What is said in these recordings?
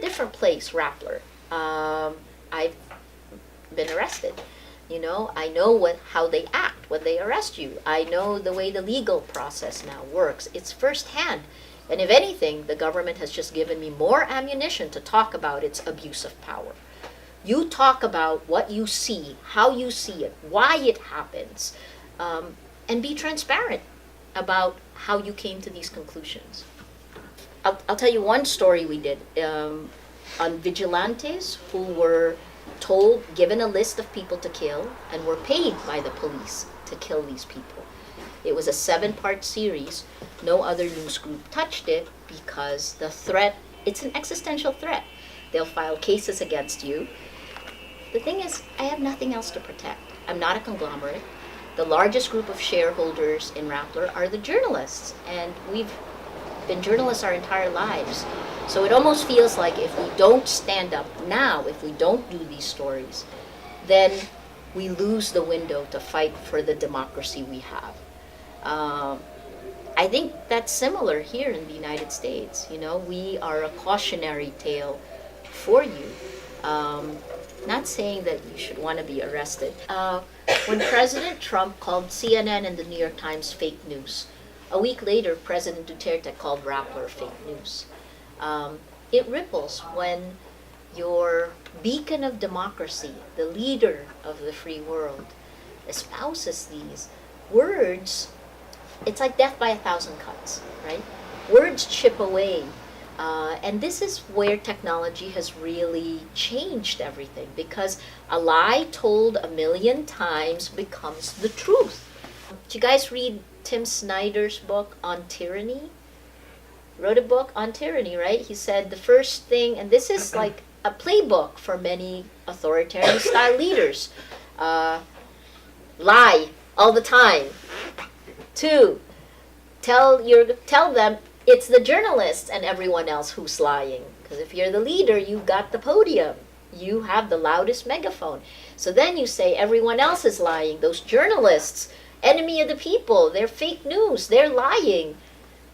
different place, Rappler. I've been arrested. I know how they act when they arrest you. I know the way the legal process now works. It's firsthand. And if anything, the government has just given me more ammunition to talk about its abuse of power. You talk about what you see, how you see it, why it happens, and be transparent about how you came to these conclusions. I'll tell you one story we did on vigilantes who were given a list of people to kill, and were paid by the police to kill these people. It was a 7-part series. No other news group touched it because the threat, it's an existential threat. They'll file cases against you. The thing is, I have nothing else to protect. I'm not a conglomerate. The largest group of shareholders in Rappler are the journalists, and we've been journalists our entire lives. So it almost feels like if we don't stand up now, if we don't do these stories, then we lose the window to fight for the democracy we have. I think that's similar here in the United States. We are a cautionary tale for you. Not saying that you should want to be arrested. When President Trump called CNN and the New York Times fake news, a week later, President Duterte called Rappler fake news. It ripples when your beacon of democracy, the leader of the free world, espouses these words. It's like death by 1,000 cuts, right? Words chip away. And this is where technology has really changed everything, because a lie told 1,000,000 times becomes the truth. Did you guys read Tim Snyder's book on tyranny? Wrote a book on tyranny, right? He said the first thing, and this is like a playbook for many authoritarian style leaders. Lie all the time. 2, tell them it's the journalists and everyone else who's lying. Because if you're the leader, you've got the podium. You have the loudest megaphone. So then you say everyone else is lying. Those journalists, enemy of the people, they're fake news, they're lying.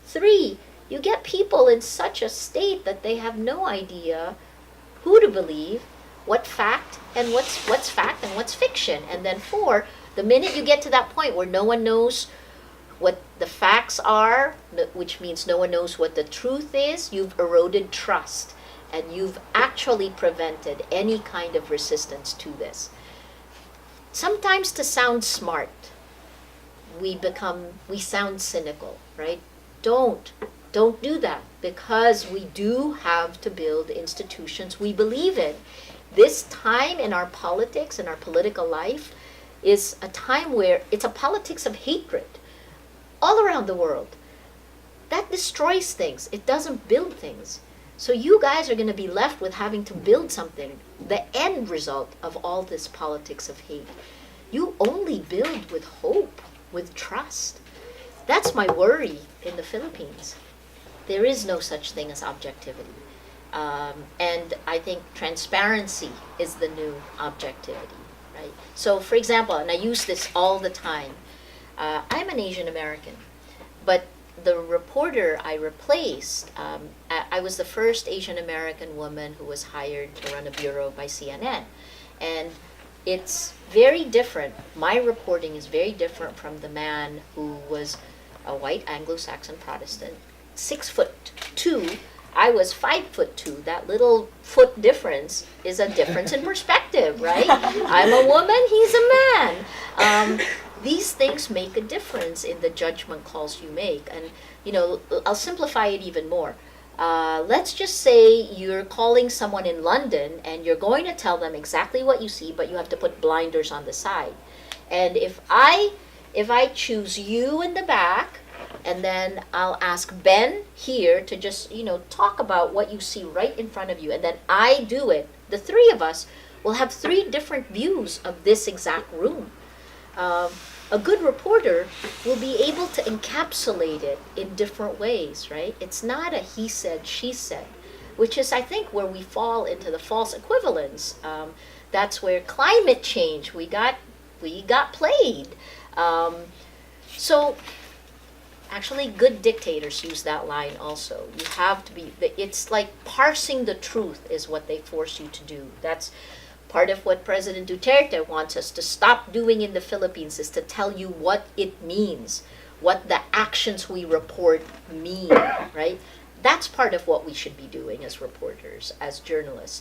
3, you get people in such a state that they have no idea who to believe, what fact and what's fact and what's fiction. And then 4, the minute you get to that point where no one knows what the facts are, which means no one knows what the truth is, you've eroded trust, and you've actually prevented any kind of resistance to this. Sometimes to sound smart, we sound cynical, right? Don't do that, because we do have to build institutions we believe in. This time in our politics, in our political life, is a time where it's a politics of hatred all around the world. That destroys things. It doesn't build things. So you guys are going to be left with having to build something, the end result of all this politics of hate. You only build with hope, with trust. That's my worry in the Philippines. There is no such thing as objectivity. And I think transparency is the new objectivity, right? So for example, and I use this all the time, I'm an Asian American, but the reporter I replaced, I was the first Asian American woman who was hired to run a bureau by CNN. And it's very different. My reporting is very different from the man who was a white Anglo-Saxon Protestant, 6'2". I was 5'2". That little foot difference is a difference in perspective, right? I'm a woman, he's a man. These things make a difference in the judgment calls you make. And, I'll simplify it even more. Let's just say you're calling someone in London and you're going to tell them exactly what you see, but you have to put blinders on the side. And if I choose you in the back, and then I'll ask Ben here to just, talk about what you see right in front of you, and then I do it, the 3 of us will have 3 different views of this exact room. A good reporter will be able to encapsulate it in different ways, right? It's not a he said, she said, which is, I think, where we fall into the false equivalence. That's where climate change, we got played. So Actually, good dictators use that line also. You have to be, it's like parsing the truth is what they force you to do. That's part of what President Duterte wants us to stop doing in the Philippines, is to tell you what it means, what the actions we report mean, right? That's part of what we should be doing as reporters, as journalists.